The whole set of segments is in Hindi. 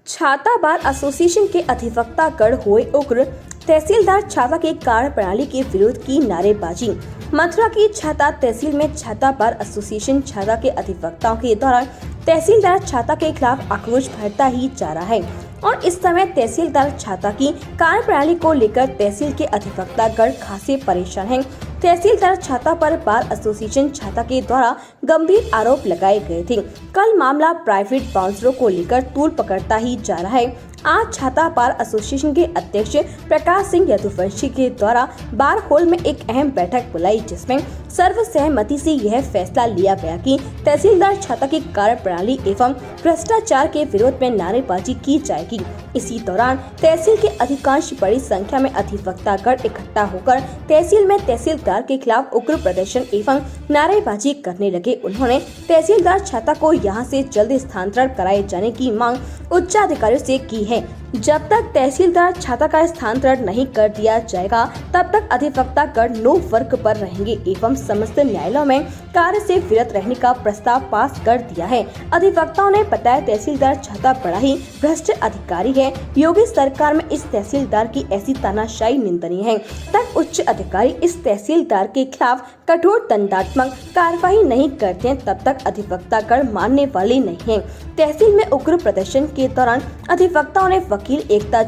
छाता बार एसोसिएशन के अधिवक्ता गण हुए उग्र, तहसीलदार छाता की कार्यप्रणाली के विरोध की नारेबाजी। मथुरा की छाता तहसील में छाता बार एसोसिएशन छाता के अधिवक्ताओं के द्वारा तहसीलदार छाता के खिलाफ आक्रोश भरता ही जा रहा है और इस समय तहसीलदार छाता की कार्यप्रणाली को लेकर तहसील के अधिवक्ता गण खासे परेशान हैं। तहसीलदार छाता पर बार एसोसिएशन छाता के द्वारा गंभीर आरोप लगाए गए थे। कल मामला प्राइवेट बाउंसरों को लेकर तूल पकड़ता ही जा रहा है। आज छाता बार एसोसिएशन के अध्यक्ष प्रकाश सिंह यदुवंशी के द्वारा बार हॉल में एक अहम बैठक बुलाई, जिसमें सर्वसहमति से यह फैसला लिया गया कि तहसीलदार छाता की कार्यप्रणाली एवं भ्रष्टाचार के विरोध में नारेबाजी की जाएगी। इसी दौरान तहसील के अधिकांश बड़ी संख्या में अधिवक्तागण इकट्ठा होकर तहसील में तहसीलदार के खिलाफ उग्र प्रदर्शन एवं नारेबाजी करने लगे। उन्होंने तहसीलदार छाता को यहां से जल्द स्थानांतरण कराए जाने की मांग उच्चाधिकारियों से की है। जब तक तहसीलदार छाता का स्थानांतरण नहीं कर दिया जाएगा, तब तक अधिवक्तागण नो वर्क पर रहेंगे एवं समस्त न्यायालयों में कार्य से विरत रहने का प्रस्ताव पास कर दिया है। अधिवक्ताओं ने बताया, तहसीलदार छाता बड़ा ही भ्रष्ट अधिकारी है। योगी सरकार में इस तहसीलदार की ऐसी तानाशाही निंदनीय है। तक उच्च अधिकारी इस तहसीलदार के खिलाफ कठोर दंडात्मक कार्रवाई नहीं करते हैं, तब तक अधिवक्तागण मानने वाले नहीं हैं। तहसील में उग्र प्रदर्शन के दौरान अधिवक्ताओं ने वकील एकता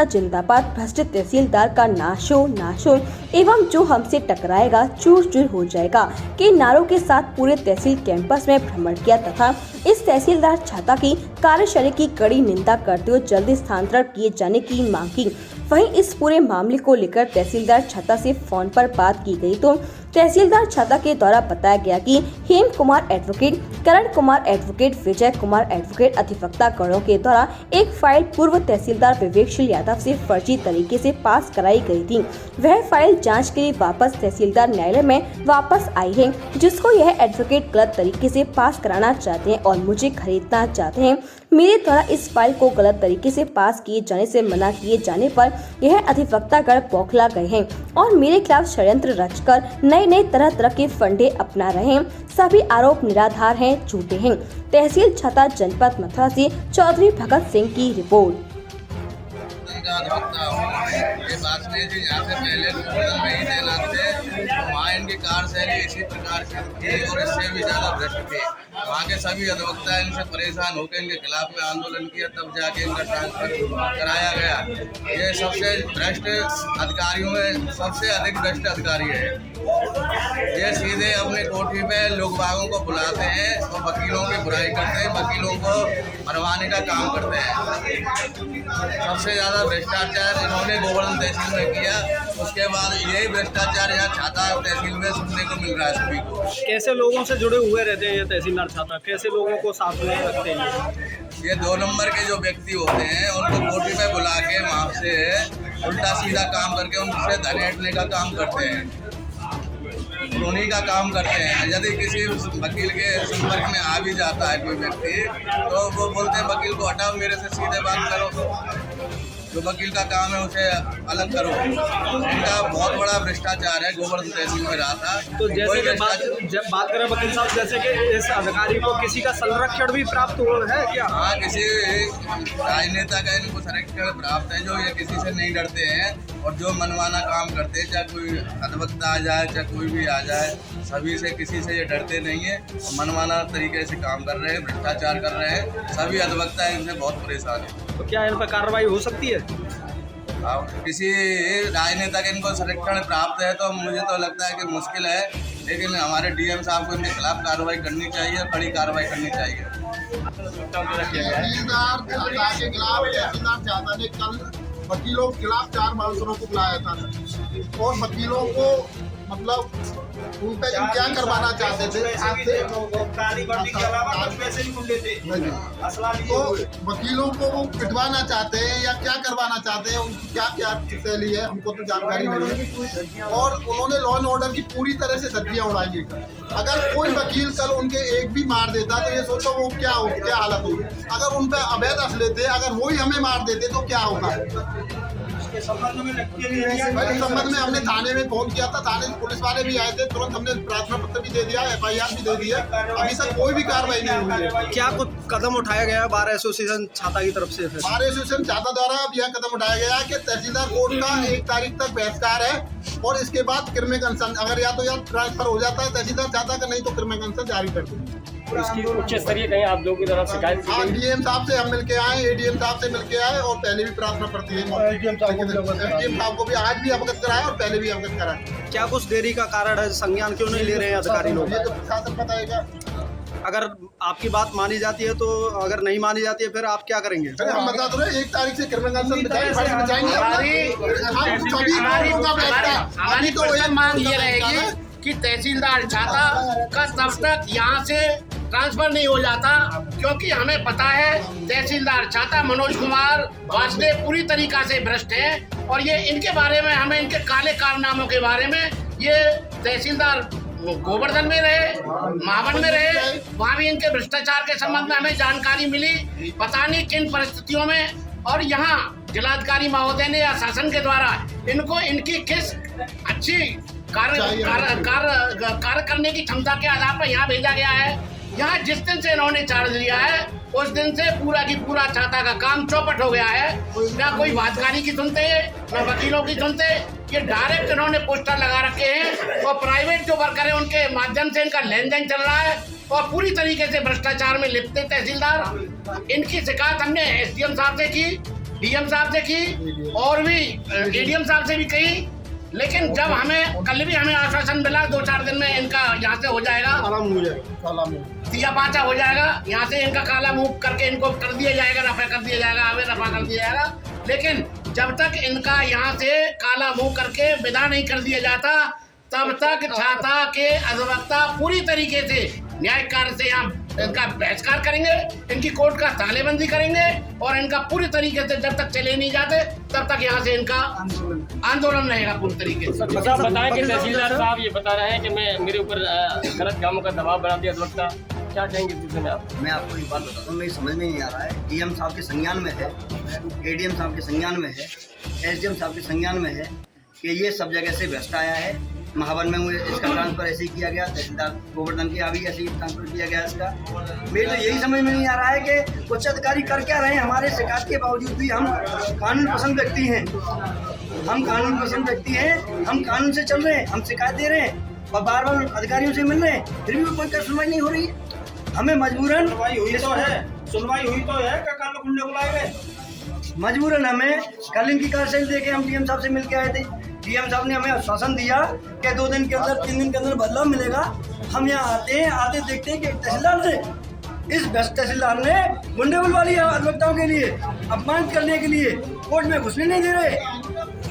जिंदाबाद, भ्रष्ट तहसीलदार का नाश हो एवं जो हमसे टकराएगा चूर चूर हो जाएगा के नारों के साथ पूरे तहसील कैंपस में भ्रमण किया तथा इस तहसीलदार छाता की कार्यशैली की कड़ी निंदा करते हुए जल्दी स्थानांतरण किए जाने की मांग की। वहीं इस पूरे मामले को लेकर तहसीलदार छाता से फोन पर बात की गई तो तहसीलदार छाता के द्वारा बताया गया कि हेम Kumar advocate, Karan Kumar advocate, Vijay Kumar advocate अधिवक्ता गणों के द्वारा एक फाइल पूर्व तहसीलदार विवेकशील यादव से फर्जी तरीके से पास कराई गई थी। वह फाइल जांच के लिए वापस तहसीलदार न्यायालय में वापस आई है, जिसको यह एडवोकेट गलत तरीके से पास कराना चाहते हैं और मुझे खरीदना चाहते हैं। मेरे द्वारा इस फाइल को गलत तरीके से पास किए जाने से मना किए जाने पर यह अधिवक्तागण बौखला गए हैं और मेरे खिलाफ षड्यंत्र रचकर नए तरह के फंडे अपना रहे हैं। सभी आरोप निराधार हैं, झूठे हैं। तहसील छाता जनपद मथुरा से चौधरी भगत सिंह की रिपोर्ट। वहाँ इनकी कार्यशैली इसी प्रकार से थी और इससे भी ज़्यादा भ्रष्ट थी। वहाँ के सभी अधिवक्ता इनसे परेशान होकर इनके खिलाफ में आंदोलन किया, तब जाके इनका ट्रांसफर कराया गया। ये सबसे भ्रष्ट अधिकारियों में सबसे अधिक भ्रष्ट अधिकारी है। ये सीधे अपने कोठी पे लोग बागों को बुलाते हैं और वकीलों की बुराई करते हैं, वकीलों को मरवाने का काम करते हैं। सबसे ज़्यादा भ्रष्टाचार इन्होंने गोवर्धन तहसील में किया, उसके बाद यही भ्रष्टाचार यहाँ छाता तहसील में सुनने को मिल रहा है सभी को। कैसे लोगों से जुड़े हुए रहते हैं ये तहसीलदार छाता, कैसे लोगों को साथ में रखते हैं? ये 2 नंबर के जो व्यक्ति होते हैं उनको कोठी पे बुला के वहाँ से उल्टा सीधा काम करके उनसे धन ऐंठने का काम करते हैं, उन्हीं का काम करते हैं। यदि किसी वकील के संपर्क में आ भी जाता है कोई व्यक्ति, तो वो बोलते हैं वकील को हटाओ, मेरे से सीधे बात करो, जो वकील का काम है उसे अलग करो। इनका बहुत बड़ा भ्रष्टाचार है, गोवर्धन तहसील में रहा था। तो जैसे कि जब बात करें वकील साहब, जैसे कि इस अधिकारी को किसी का संरक्षण भी प्राप्त हुआ है क्या? हाँ, किसी राजनेता का इनको संरक्षण प्राप्त है, जो ये किसी से नहीं डरते हैं और जो मनमाना काम करते हैं, चाहे कोई अधिवक्ता आ जाए चाहे कोई भी आ जाए, सभी से किसी से ये डरते नहीं है और मनमाना तरीके से काम कर रहे हैं, भ्रष्टाचार कर रहे हैं। सभी अधिवक्ता इनसे बहुत परेशान है। तो क्या इन पर कार्रवाई हो सकती है? किसी राजनेता के इनको संरक्षण प्राप्त है तो मुझे तो लगता है कि मुश्किल है, लेकिन हमारे डीएम साहब को इनके खिलाफ कार्रवाई करनी चाहिए, कड़ी कार्रवाई करनी चाहिए। तहसीलदार के खिलाफ तहसीलदार छाता ने कल वकीलों के खिलाफ 4 बाउंसरों को बुलाया था और वकीलों को मतलब उनका क्या करवाना चाहते थे तो वकीलों को वो पिटवाना चाहते हैं या क्या करवाना चाहते हैं, उनकी क्या शैली है हमको तो जानकारी नहीं है। और उन्होंने लॉ एंड ऑर्डर की पूरी तरह से धज्जियां उड़ाई है। अगर कोई वकील कल उनके एक भी मार देता तो ये सोचो वो क्या हालत होगी। अगर उन पर अवैध असले थे, अगर वो ही हमें मार देते तो क्या होगा। इस संबंध में हमने थाने में फोन किया था, थाने पुलिस वाले भी आए थे, तुरंत हमने प्रार्थना पत्र भी दे दिया, FIR भी दे दिया। अभी तक कोई भी कार्रवाई नहीं हुई है। क्या कुछ कदम उठाया गया है बार एसोसिएशन छाता की तरफ से? फिर बार एसोसिएशन छाता द्वारा अब यह कदम उठाया गया है कि तहसीलदार कोर्ट का 1 तारीख तक बहिष्कार है और इसके बाद क्रिमिनल कंसर्न अगर या तो या ट्रांसफर हो जाता है तहसीलदार छाता का, नहीं तो क्रिमिनल कंसर्न जारी कर देंगे। तो इसकी उच्च स्तरीय कहीं आप लोगों की तरफ शिकायत की हाँ, गई? डीएम साहब से हम मिलके आए, एडीएम साहब से मिलके आए और पहले भी प्रार्थना पड़ती है। एडीएम साहब को भी आज भी अवगत कराया और पहले भी अवगत कराया। क्या कुछ देरी का कारण है? संज्ञान क्यों नहीं ले रहे हैं अधिकारी लोग? ये तो प्रशासन बताएगा। अगर आपकी बात मानी जाती है तो, अगर नहीं मानी जाती है फिर आप क्या करेंगे? अरे हम बता दो 1 तारीख से क्रिमिनल कंसर्न बचाएंगे। हमारी तो ये मांग ये रहेगी कि तहसीलदार छाता का तब तक यहाँ से ट्रांसफर नहीं हो जाता, क्योंकि हमें पता है तहसीलदार छाता मनोज कुमार वासुदेव पूरी तरीका से भ्रष्ट हैं और ये इनके बारे में हमें इनके काले कारनामों के बारे में ये तहसीलदार गोवर्धन में रहे, महावन में रहे, वहाँ भी इनके भ्रष्टाचार के संबंध में हमें जानकारी मिली, पता नहीं किन परिस्थितियों में। और यहाँ जिलाधिकारी महोदय ने या शासन के द्वारा इनको इनकी किस अच्छी कार्य करने की क्षमता के आधार पर यहाँ भेजा गया है। यहाँ जिस दिन से इन्होंने चार्ज लिया है उस दिन से पूरा की पूरा छाता का काम चौपट हो गया है। ना कोई वादकारी की सुनते न वकीलों की सुनते, ये डायरेक्ट इन्होंने पोस्टर लगा रखे हैं और प्राइवेट जो वर्कर है उनके माध्यम से इनका लेन देन चल रहा है और पूरी तरीके से भ्रष्टाचार में लिप्त है तहसीलदार। इनकी शिकायत हमने एसडीएम साहब से की, डीएम साहब से की और भी एडीएम साहब से भी कही, लेकिन जब हमें कल भी हमें आश्वासन मिला 2-4 दिन में इनका यहाँ से हो जाएगा, दिया पाचा हो जाएगा, यहाँ से इनका काला मुंह करके इनको कर दिया जाएगा, रफा कर दिया जाएगा, हमें रफा कर दिया जाएगा। लेकिन जब तक इनका यहाँ से काला मुंह करके विदा नहीं कर दिया जाता तब तक छाता के अधिवक्ता पूरी तरीके से न्याय कार्य से यहाँ इनका बहिष्कार करेंगे, इनकी कोर्ट का तालेबंदी करेंगे और इनका पूरी तरीके से जब तक चले नहीं जाते तब तक यहाँ से इनका आंदोलन रहेगा पूरी तरीके से। अच्छा, बताएं कि तहसीलदार साहब ये बता रहे हैं कि मेरे ऊपर गलत कामों का दबाव बना दिया अधिवक्ता, क्या कहेंगे इस विषय में आप? मैं आपको एक बात बताता हूँ, मेरी समझ में नहीं आ रहा है। डीएम साहब के संज्ञान में है, एडीएम साहब के संज्ञान में है, एसडीएम साहब के संज्ञान में है कि ये सब जगह से भ्रष्ट आया है। महावन में इसका ट्रांसफर ऐसे ही किया गया, तहसीलदार गोवर्धन के यहाँ भी ऐसे ही ट्रांसफर किया गया इसका। मेरे तो यही समझ में नहीं आ रहा है कि उच्च अधिकारी कर क्या रहे हैं। हमारे शिकायत के बावजूद भी हम कानून पसंद व्यक्ति हैं, हम कानून से चल रहे हैं, हम शिकायत दे रहे हैं और बार बार अधिकारियों से मिल रहे हैं, फिर भी कोई सुनवाई नहीं हो रही है। हमें मजबूरन सुनवाई हुई तो है कल कुंडे बुलाए गए, मजबूरन हमें कल इनकी कार्यशैली देके हम डीएम साहब से मिल के आए थे। डीएम साहब ने हमें आश्वासन दिया कि 2 दिन के अंदर 3 दिन के अंदर बदलाव मिलेगा। हम यहाँ आते देखते हैं कि इस तहसीलदार ने गुंडे बुलवा लिया अधिवक्ताओं के लिए, अपमानित करने के लिए, कोर्ट में घुसने नहीं दे रहे।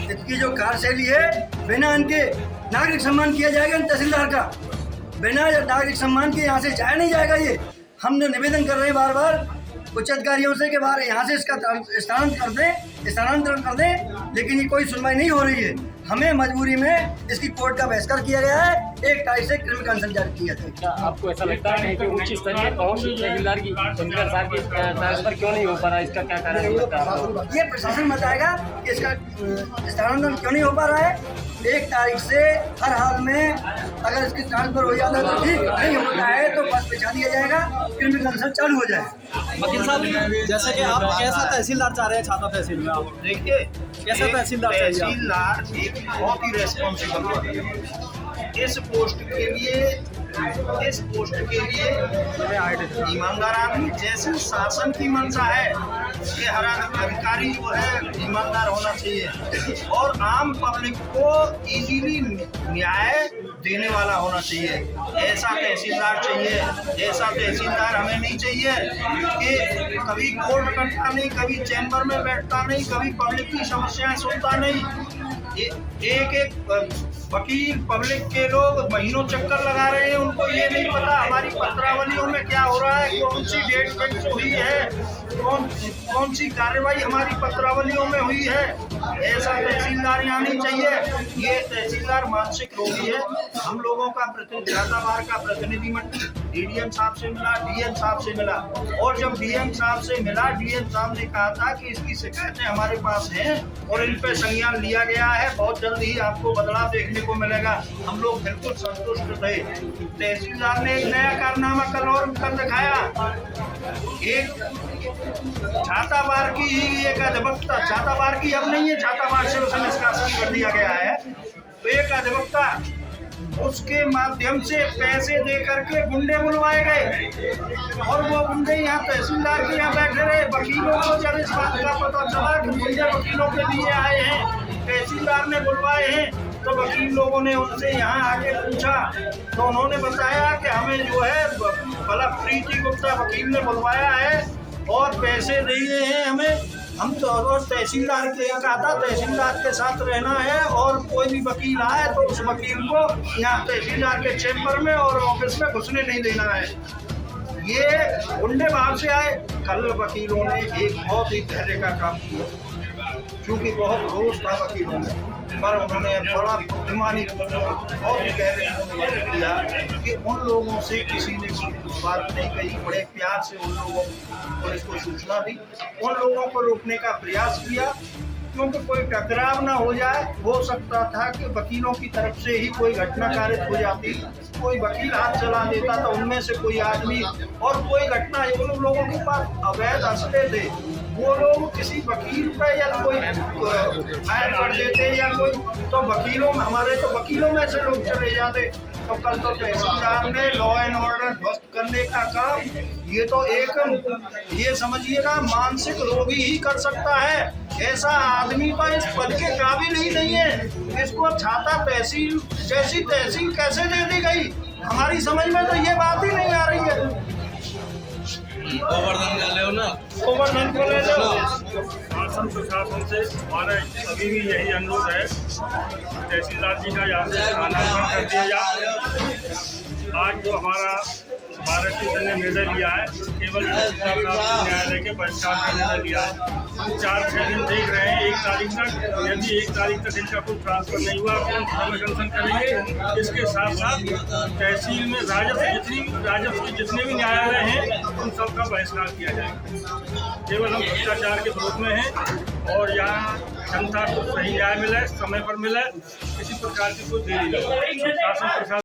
इसकी जो कार्यशैली है, बिना इनके नागरिक सम्मान किया जाएगा इन तहसीलदार का, बिना नागरिक सम्मान के यहाँ से जाया नहीं जाएगा। ये हमने निवेदन कर रहे हैं बार बार उच्च अधिकारियों से कि बाहर यहाँ से इसका स्थानांतरण कर दें, लेकिन ये कोई सुनवाई नहीं हो रही है। हमें मजबूरी में इसकी कोर्ट का बहिष्कार किया गया है, 1 तारीख से क्रिमिनल कंसर्न जारी किया था। क्या आपको ऐसा लगता है कि उच्च स्तरीय पहुंच तहसीलदार की साहब की ट्रांसफर क्यों नहीं हो पा रहा, इसका क्या कारण है? ये प्रशासन बताएगा कि इसका स्थानांतरण क्यों नहीं हो पा रहा है। 1 तारीख से हर हाल में अगर इसकी ट्रांसफर हो जाता है तो ठीक, नहीं होता है तो बस बिछा दिया जाएगा, क्रिमिनल कंसर्न चालू हो जाए। वकील साहब, जैसे कि आप कैसा तहसीलदार चाह रहे हैं छाता तहसील में? आप देखिए, कैसा तहसीलदार चाहिए? तहसीलदार एक बहुत ही रेस्पॉन्सिबल है। इस पोस्ट के लिए ईमानदार आदमी, जैसे शासन की मंशा है कि हर अधिकारी जो है ईमानदार होना चाहिए और आम पब्लिक को इजीली न्याय देने वाला होना चाहिए। ऐसा तहसीलदार चाहिए। ऐसा तहसीलदार हमें नहीं चाहिए कि कभी कोर्ट करता नहीं, कभी चैम्बर में बैठता नहीं, कभी पब्लिक की समस्याएं सुनता नहीं। एक वकील पब्लिक के लोग महीनों चक्कर लगा रहे हैं, उनको ये नहीं पता हमारी पत्रावलियों में क्या हो रहा है, कौन सी डेट फिक्स हुई है, कौन सी कार्रवाई हमारी पत्रावलियों में हुई है। ऐसा तहसीलदार यहाँ नहीं चाहिए। ये तहसीलदार मानसिक रोगी है। हम लोगों का झातावाड़ का प्रतिनिधिमंडल डीडीएम साहब से मिला, डीएम साहब से मिला, और जब डीएम साहब से मिला, डीएम साहब ने कहा था कि इसकी शिकायतें हमारे पास हैं और इन पे संज्ञान लिया गया है, बहुत जल्द ही आपको बदलाव देखने को मिलेगा। हम लोग बिल्कुल संतुष्ट थे। तहसीलदार ने एक नया कारनामा कल और कर दिखाया। एक झातावाड़ की ही एक अधिवक्ता, झातावाड़ की अब नहीं है, झातावाड़ से उसे निष्कासन कर दिया गया है। तो एक अधिवक्ता, उसके माध्यम से पैसे दे करके गुंडे बुलवाए गए और वो गुंडे यहाँ तहसीलदार के यहाँ बैठे रहे। वकीलों को जब इस बात का पता चला कि गुंडे वकीलों के लिए आए हैं, तहसीलदार ने बुलवाए हैं, तो वकील लोगों ने उनसे यहाँ आके पूछा तो उन्होंने बताया कि हमें जो है भला प्रीति गुप्ता वकील ने बुलवाया है और पैसे दिए हैं हमें। हम तो और तहसीलदार के कहा था तहसीलदार के साथ रहना है और कोई भी वकील आए तो उस वकील को यहाँ तहसीलदार के चैम्बर में और ऑफिस में घुसने नहीं देना है। ये गुंडे बाहर से आए। कल वकीलों ने एक बहुत ही पहले का काम किया, क्योंकि बहुत रोष था वकीलों में, पर उन्होंने बड़ा बुद्धिमानी बहुत गहरे किया कि उन लोगों से किसी ने बात नहीं कही, बड़े प्यार से उन लोगों को इसको सूचना दी, उन लोगों को रोकने का प्रयास किया, क्योंकि कोई टकराव ना हो जाए। हो सकता था कि वकीलों की तरफ से ही कोई घटना कारित हो जाती, कोई वकील हाथ चला देता था, उनमें से कोई आदमी और कोई घटना, उन लोगों के पास अवैध हस्ते थे, वो लोग किसी वकील पे या कोई फायर कर देते या कोई, तो वकीलों में हमारे तो वकीलों में से लोग चले जाते। तो कल तो तहसीलदार ने लॉ एंड ऑर्डर ध्वस्त करने का काम, ये तो एक ये समझिएगा मानसिक रोगी ही कर सकता है। ऐसा आदमी तो इस पद के काबिल ही नहीं है। इसको छाता तहसील जैसी तहसील कैसे दे दी गई, हमारी समझ में तो ये बात ही नहीं आ रही है। गोवर्धन कर लो ना, गोवर्धन को ले लो। शासन प्रशासन से हमारा अभी भी यही अनुरोध है, तहसीलदार जी का यहाँ से स्थानांतरण कर दिया जाए। आज जो हमारा भारत ने निर्णय लिया है, केवल न्यायालय के बहिष्कार का निर्णय लिया है। हम 4-6 दिन देख रहे हैं, 1 तारीख तक, यदि 1 तारीख तक इनका कोई ट्रांसफर नहीं हुआ तो हम अनशन करेंगे। इसके साथ साथ तहसील में राजस्व जितने भी न्यायालय हैं उन सबका बहिष्कार किया जाएगा। केवल हम भ्रष्टाचार के विरोध में हैं और यहाँ जनता को सही न्याय मिले, समय पर मिले, किसी प्रकार की कोई देरी न हो। शासन प्रशासन